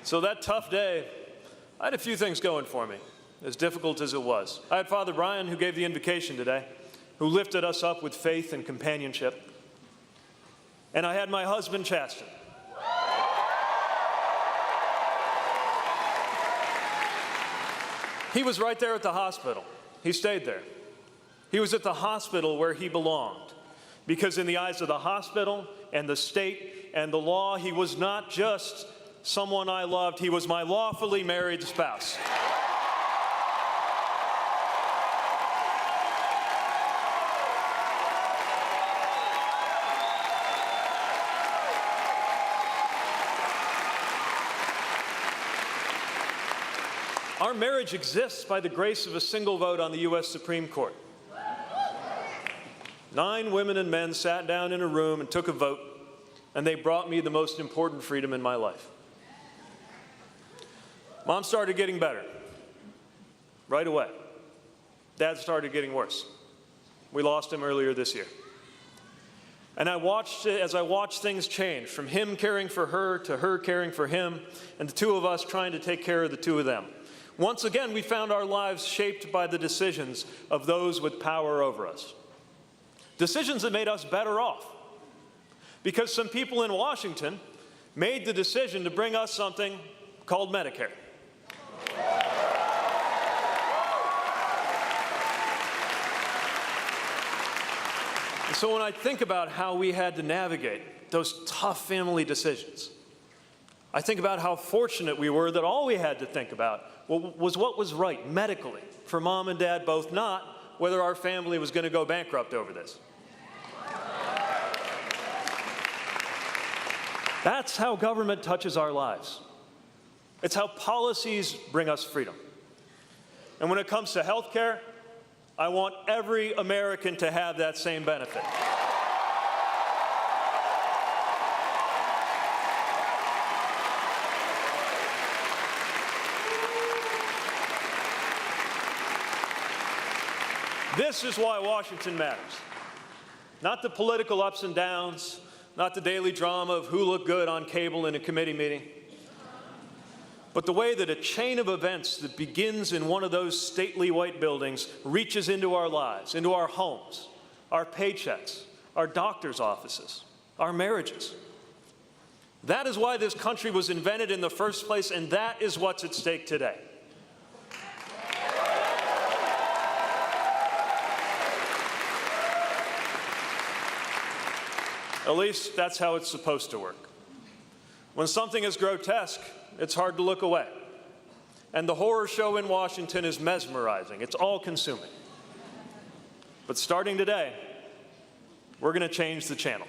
So that tough day, I had a few things going for me, as difficult as it was. I had Father Brian, who gave the invocation today, who lifted us up with faith and companionship. And I had my husband, Chasten. He was right there at the hospital. He stayed there. He was at the hospital where he belonged, because in the eyes of the hospital and the state and the law, he was not just someone I loved, he was my lawfully married spouse. Our marriage exists by the grace of a single vote on the U.S. Supreme Court. 9 women and men sat down in a room and took a vote, and they brought me the most important freedom in my life. Mom started getting better right away. Dad started getting worse. We lost him earlier this year. And as I watched things change, from him caring for her to her caring for him, and the two of us trying to take care of the two of them. Once again, we found our lives shaped by the decisions of those with power over us. Decisions that made us better off, because some people in Washington made the decision to bring us something called Medicare. And so when I think about how we had to navigate those tough family decisions, I think about how fortunate we were that all we had to think about was what was right medically for Mom and Dad both, not whether our family was going to go bankrupt over this. That's how government touches our lives. It's how policies bring us freedom. And when it comes to health care, I want every American to have that same benefit. This is why Washington matters. Not the political ups and downs, not the daily drama of who looked good on cable in a committee meeting, but the way that a chain of events that begins in one of those stately white buildings reaches into our lives, into our homes, our paychecks, our doctor's offices, our marriages. That is why this country was invented in the first place, and that is what's at stake today. At least that's how it's supposed to work. When something is grotesque, it's hard to look away. And the horror show in Washington is mesmerizing. It's all-consuming. But starting today, we're going to change the channel.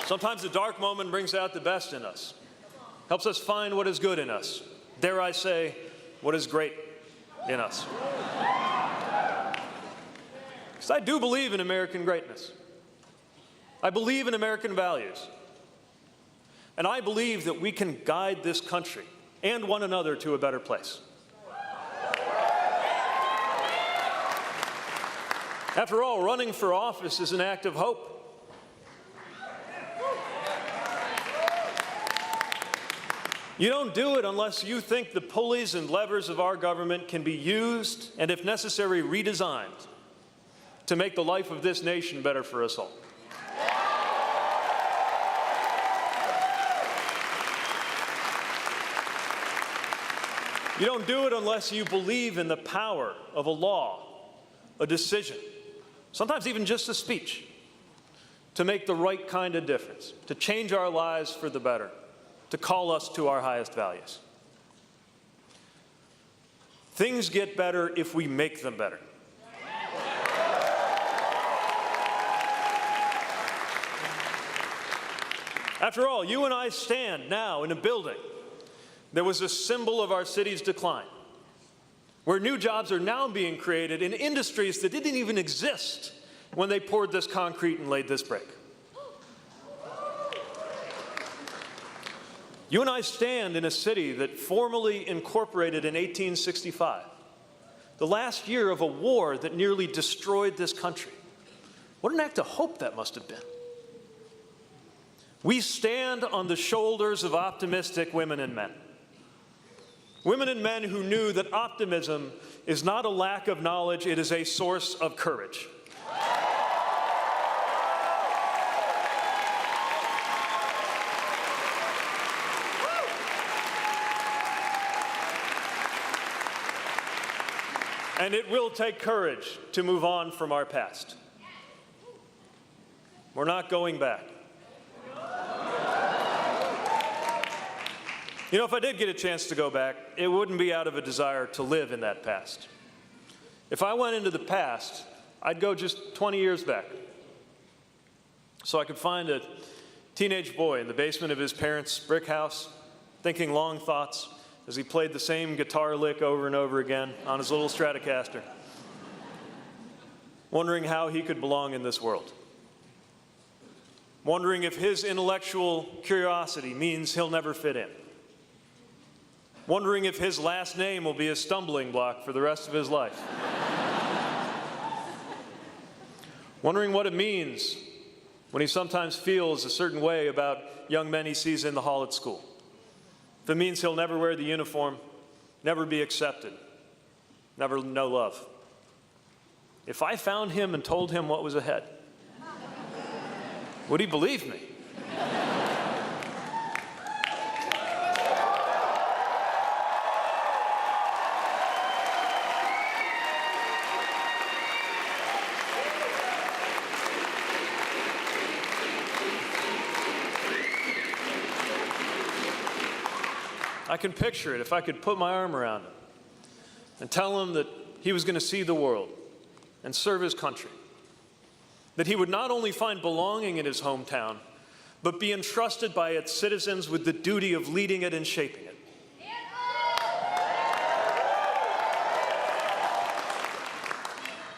Sometimes the dark moment brings out the best in us, helps us find what is good in us. Dare I say, what is great in us. Because I do believe in American greatness. I believe in American values. And I believe that we can guide this country and one another to a better place. After all, running for office is an act of hope. You don't do it unless you think the pulleys and levers of our government can be used and, if necessary, redesigned to make the life of this nation better for us all. You don't do it unless you believe in the power of a law, a decision, sometimes even just a speech, to make the right kind of difference, to change our lives for the better, to call us to our highest values. Things get better if we make them better. After all, you and I stand now in a building that was a symbol of our city's decline, where new jobs are now being created in industries that didn't even exist when they poured this concrete and laid this brick. You and I stand in a city that formally incorporated in 1865, the last year of a war that nearly destroyed this country. What an act of hope that must have been. We stand on the shoulders of optimistic women and men. Women and men who knew that optimism is not a lack of knowledge, it is a source of courage. And it will take courage to move on from our past. We're not going back. You know, if I did get a chance to go back, it wouldn't be out of a desire to live in that past. If I went into the past, I'd go just 20 years back. So I could find a teenage boy in the basement of his parents' brick house, thinking long thoughts as he played the same guitar lick over and over again on his little Stratocaster, wondering how he could belong in this world, wondering if his intellectual curiosity means he'll never fit in, wondering if his last name will be a stumbling block for the rest of his life, wondering what it means when he sometimes feels a certain way about young men he sees in the hall at school. If it means he'll never wear the uniform, never be accepted, never know love. If I found him and told him what was ahead, would he believe me? I can picture it if I could put my arm around him and tell him that he was going to see the world and serve his country, that he would not only find belonging in his hometown, but be entrusted by its citizens with the duty of leading it and shaping it.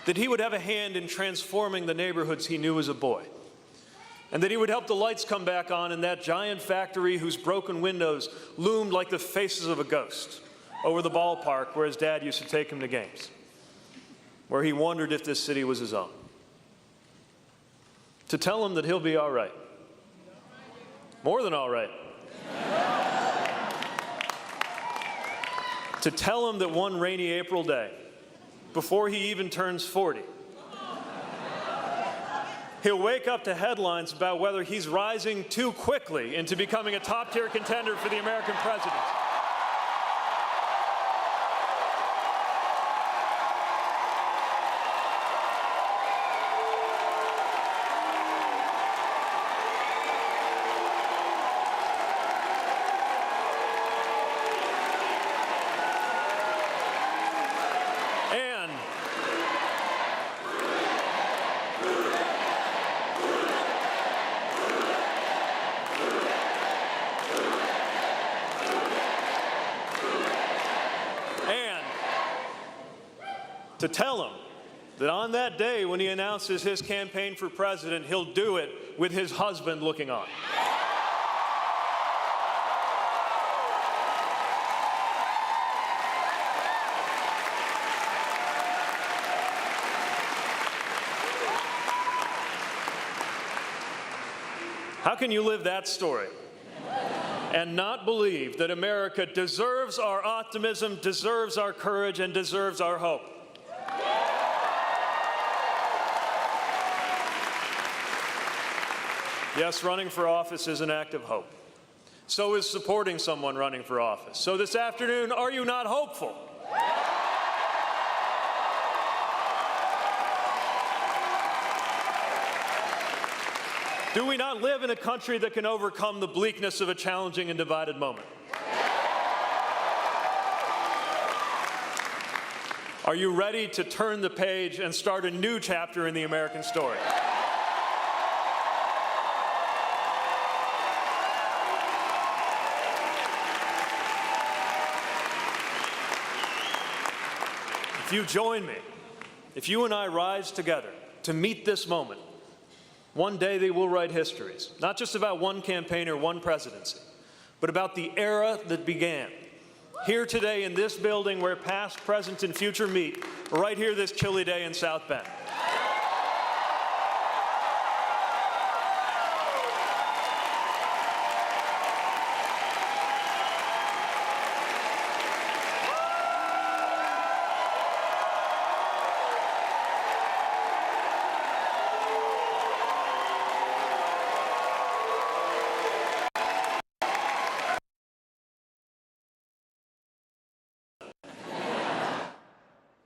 That he would have a hand in transforming the neighborhoods he knew as a boy. And that he would help the lights come back on in that giant factory whose broken windows loomed like the faces of a ghost over the ballpark where his dad used to take him to games, where he wondered if this city was his own. To tell him that he'll be all right. More than all right. To tell him that one rainy April day, before he even turns 40, he'll wake up to headlines about whether he's rising too quickly into becoming a top-tier contender for the American presidency. To tell him that on that day when he announces his campaign for president, he'll do it with his husband looking on. How can you live that story and not believe that America deserves our optimism, deserves our courage, and deserves our hope? Yes, running for office is an act of hope. So is supporting someone running for office. So this afternoon, are you not hopeful? Do we not live in a country that can overcome the bleakness of a challenging and divided moment? Are you ready to turn the page and start a new chapter in the American story? If you join me, if you and I rise together to meet this moment, one day they will write histories, not just about one campaign or one presidency, but about the era that began. Here today in this building where past, present, and future meet, right here this chilly day in South Bend.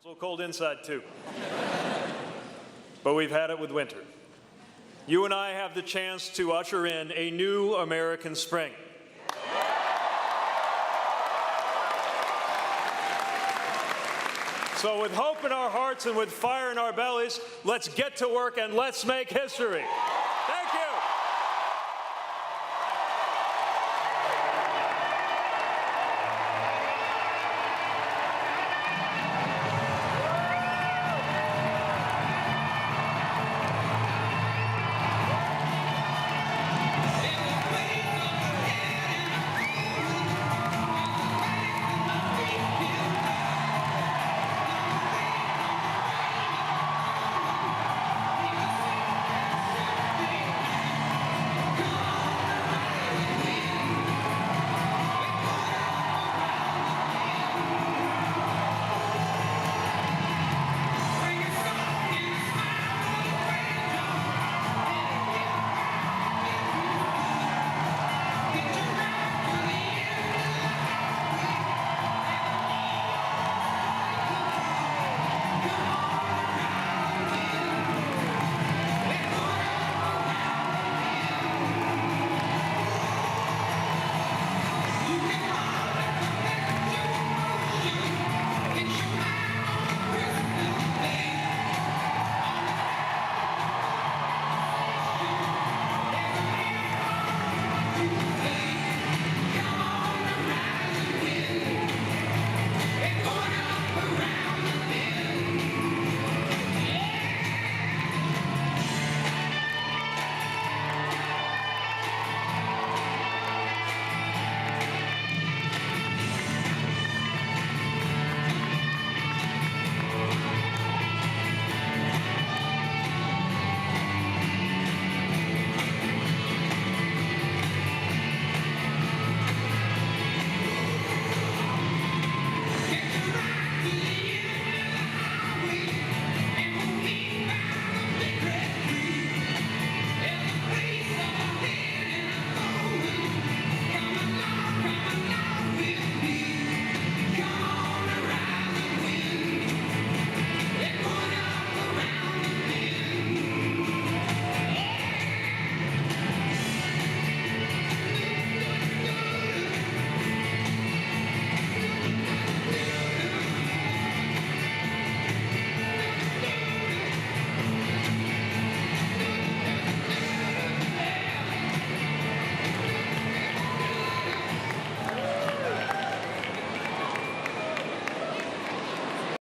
It's a little cold inside, too. But we've had it with winter. You and I have the chance to usher in a new American spring. So with hope in our hearts and with fire in our bellies, let's get to work and let's make history.